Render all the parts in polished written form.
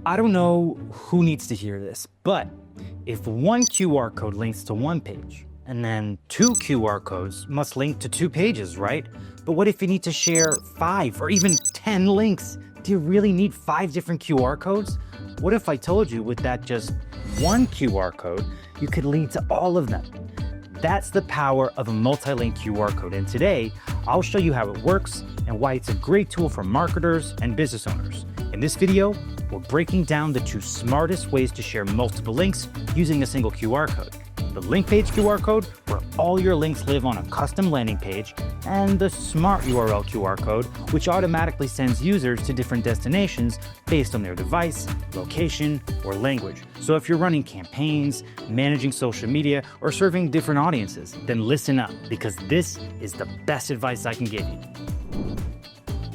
I don't know who needs to hear this, but if one QR code links to one page, and then two QR codes must link to two pages, right? But what if you need to share 5 or even 10 links? Do you really need 5 different QR codes? What if I told you with that just one QR code, you could link to all of them? That's the power of a multi-link QR code, and today, I'll show you how it works and why it's a great tool for marketers and business owners. In this video, we're breaking down the 2 smartest ways to share multiple links using a single QR code. The link page QR code, where all your links live on a custom landing page, and the smart URL QR code, which automatically sends users to different destinations based on their device, location, or language. So if you're running campaigns, managing social media, or serving different audiences, then listen up, because this is the best advice I can give you.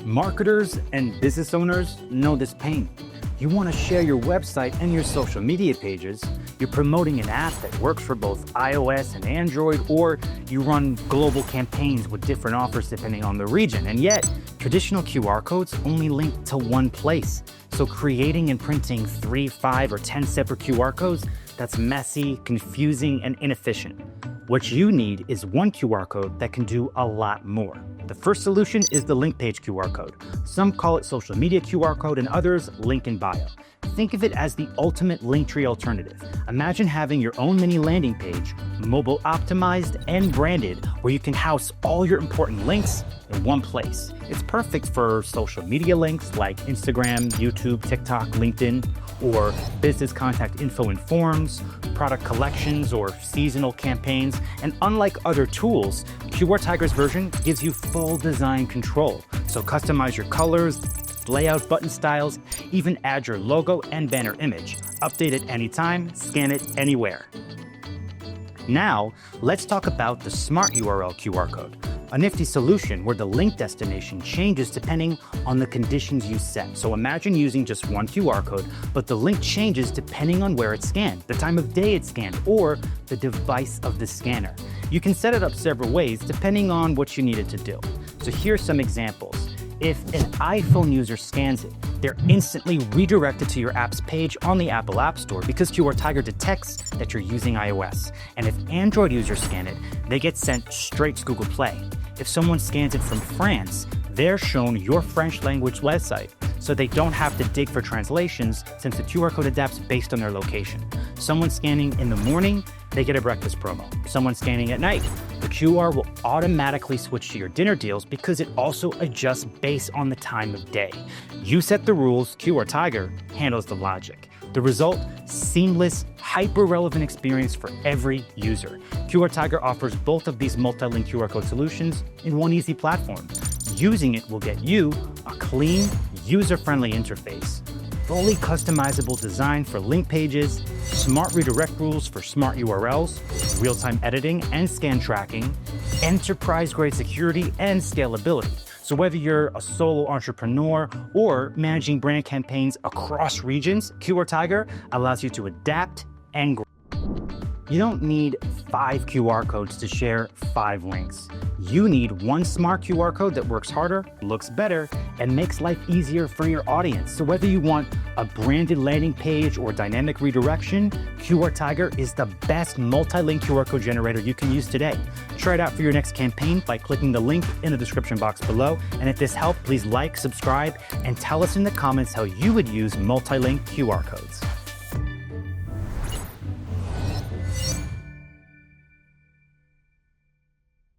Marketers and business owners know this pain. You want to share your website and your social media pages, you're promoting an app that works for both iOS and Android, or you run global campaigns with different offers depending on the region, and yet traditional QR codes only link to one place. So creating and printing 3, 5, or 10 separate QR codes, that's messy, confusing, and inefficient. What you need is one QR code that can do a lot more. The first solution is the link page QR code. Some call it social media QR code and others link in bio. Think of it as the ultimate Linktree alternative. Imagine having your own mini landing page, mobile optimized and branded, where you can house all your important links in one place. It's perfect for social media links like Instagram, YouTube, TikTok, LinkedIn, or business contact info and forms, product collections, or seasonal campaigns. And unlike other tools, QRtiger's version gives you full design control. So customize your colors, layout, button styles, even add your logo and banner image. Update it anytime, scan it anywhere. Now, let's talk about the smart URL QR code, a nifty solution where the link destination changes depending on the conditions you set. So imagine using just one QR code, but the link changes depending on where it's scanned, the time of day it's scanned, or the device of the scanner. You can set it up several ways depending on what you need it to do. So here's some examples. If an iPhone user scans it, they're instantly redirected to your app's page on the Apple App Store because QRtiger detects that you're using iOS. And if Android users scan it, they get sent straight to Google Play. If someone scans it from France, they're shown your French language website, so they don't have to dig for translations since the QR code adapts based on their location. Someone scanning in the morning, they get a breakfast promo. Someone scanning at night, the QR will automatically switch to your dinner deals because it also adjusts based on the time of day. You set the rules, QRtiger handles the logic. The result, seamless, hyper-relevant experience for every user. QRtiger offers both of these multi-link QR code solutions in one easy platform. Using it will get you a clean, user-friendly interface, fully customizable design for link pages, smart redirect rules for smart URLs, real-time editing and scan tracking, enterprise-grade security and scalability. So whether you're a solo entrepreneur or managing brand campaigns across regions, QRtiger allows you to adapt and grow. You don't need 5 QR codes to share 5 links. You need one smart QR code that works harder, looks better, and makes life easier for your audience. So whether you want a branded landing page or dynamic redirection, QRtiger is the best multi-link QR code generator you can use today. Try it out for your next campaign by clicking the link in the description box below. And if this helped, please like, subscribe, and tell us in the comments how you would use multi-link QR codes.